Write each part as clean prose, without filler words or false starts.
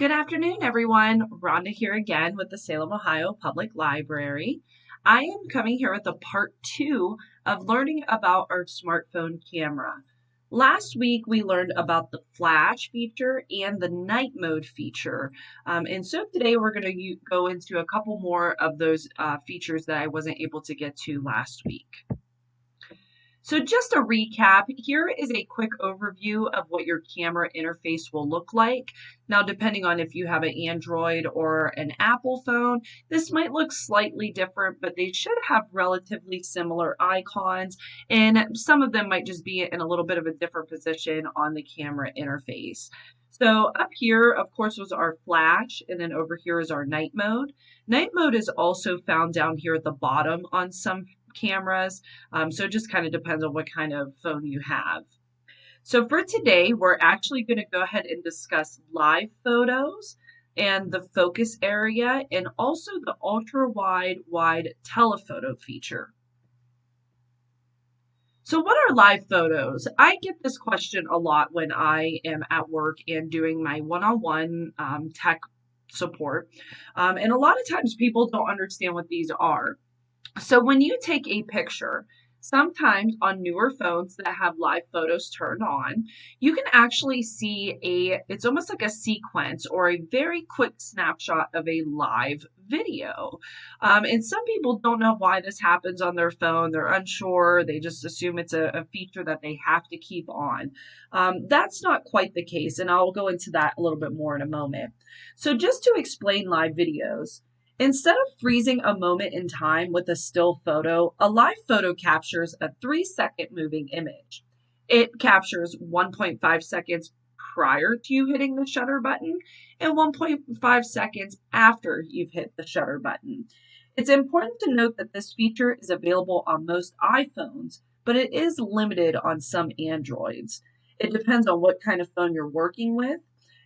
Good afternoon, everyone. Rhonda here again with the Salem, Ohio Public Library. I am coming here with a part two of learning about our smartphone camera. Last week, we learned about the flash feature and the night mode feature. And so today we're going to go into a couple more of those features that I wasn't able to get to last week. So just a recap, here is a quick overview of what your camera interface will look like. Now, depending on if you have an Android or an Apple phone, this might look slightly different, but they should have relatively similar icons, and some of them might just be in a little bit of a different position on the camera interface. So up here, of course, was our flash, and then over here is our night mode. Night mode is also found down here at the bottom on some cameras. So it just kind of depends on what kind of phone you have. So for today, we're actually going to go ahead and discuss live photos and the focus area and also the ultra wide telephoto feature. So what are live photos? I get this question a lot when I am at work and doing my one-on-one tech support. And a lot of times people don't understand what these are. So when you take a picture, sometimes on newer phones that have live photos turned on, you can actually see it's almost like a sequence or a very quick snapshot of a live video. And some people don't know why this happens on their phone. They're unsure. They just assume it's a feature that they have to keep on. That's not quite the case, and I'll go into that a little bit more in a moment. So just to explain live videos, instead of freezing a moment in time with a still photo, a live photo captures a 3-second moving image. It captures 1.5 seconds prior to you hitting the shutter button and 1.5 seconds after you've hit the shutter button. It's important to note that this feature is available on most iPhones, but it is limited on some Androids. It depends on what kind of phone you're working with.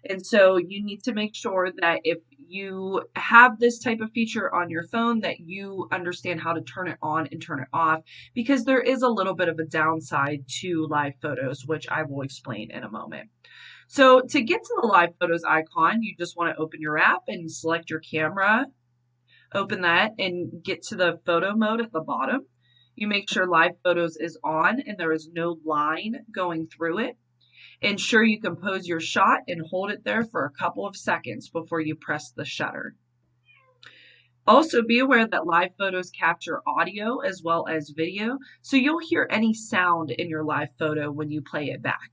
And so you need to make sure that if you have this type of feature on your phone that you understand how to turn it on and turn it off, because there is a little bit of a downside to live photos, which I will explain in a moment. So to get to the live photos icon, you just want to open your app and select your camera, open that and get to the photo mode at the bottom. You make sure live photos is on and there is no line going through it. Ensure you compose your shot and hold it there for a couple of seconds before you press the shutter. Also be aware that live photos capture audio as well as video, so you'll hear any sound in your live photo when you play it back.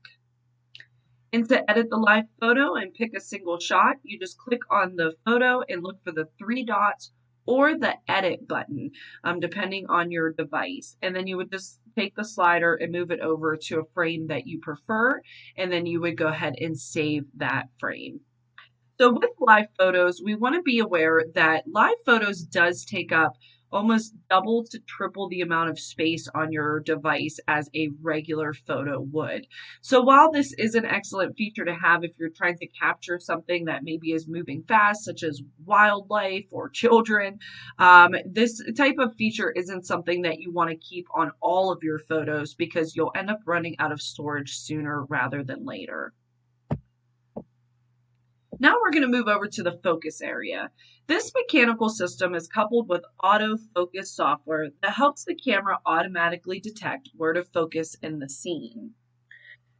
And to edit the live photo and pick a single shot, you just click on the photo and look for the 3 dots or the edit button, depending on your device. And then you would just take the slider and move it over to a frame that you prefer, and then you would go ahead and save that frame. So with live photos, we want to be aware that live photos does take up almost double to triple the amount of space on your device as a regular photo would. So while this is an excellent feature to have if you're trying to capture something that maybe is moving fast, such as wildlife or children, this type of feature isn't something that you want to keep on all of your photos because you'll end up running out of storage sooner rather than later. Now we're going to move over to the focus area. This mechanical system is coupled with autofocus software that helps the camera automatically detect where to focus in the scene.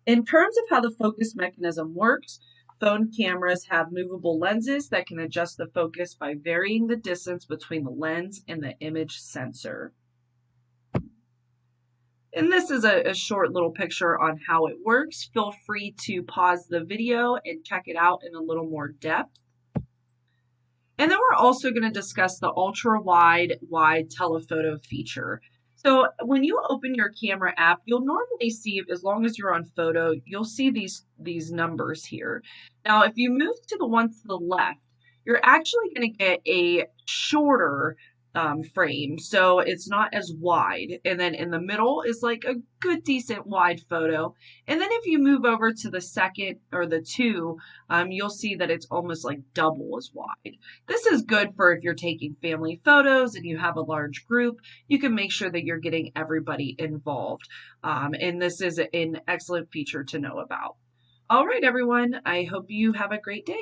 In terms of how the focus mechanism works, phone cameras have movable lenses that can adjust the focus by varying the distance between the lens and the image sensor. And this is a short little picture on how it works. Feel free to pause the video and check it out in a little more depth. And then we're also going to discuss the ultra wide telephoto feature. So when you open your camera app, you'll normally see, as long as you're on photo, you'll see these numbers here. Now, if you move to the one to the left, you're actually going to get a shorter frame, so it's not as wide, and then in the middle is like a good decent wide photo, and then if you move over to the second or the 2, you'll see that it's almost like double as wide. This is good for if you're taking family photos and you have a large group. You can make sure that you're getting everybody involved, and this is an excellent feature to know about. All right, everyone, I hope you have a great day.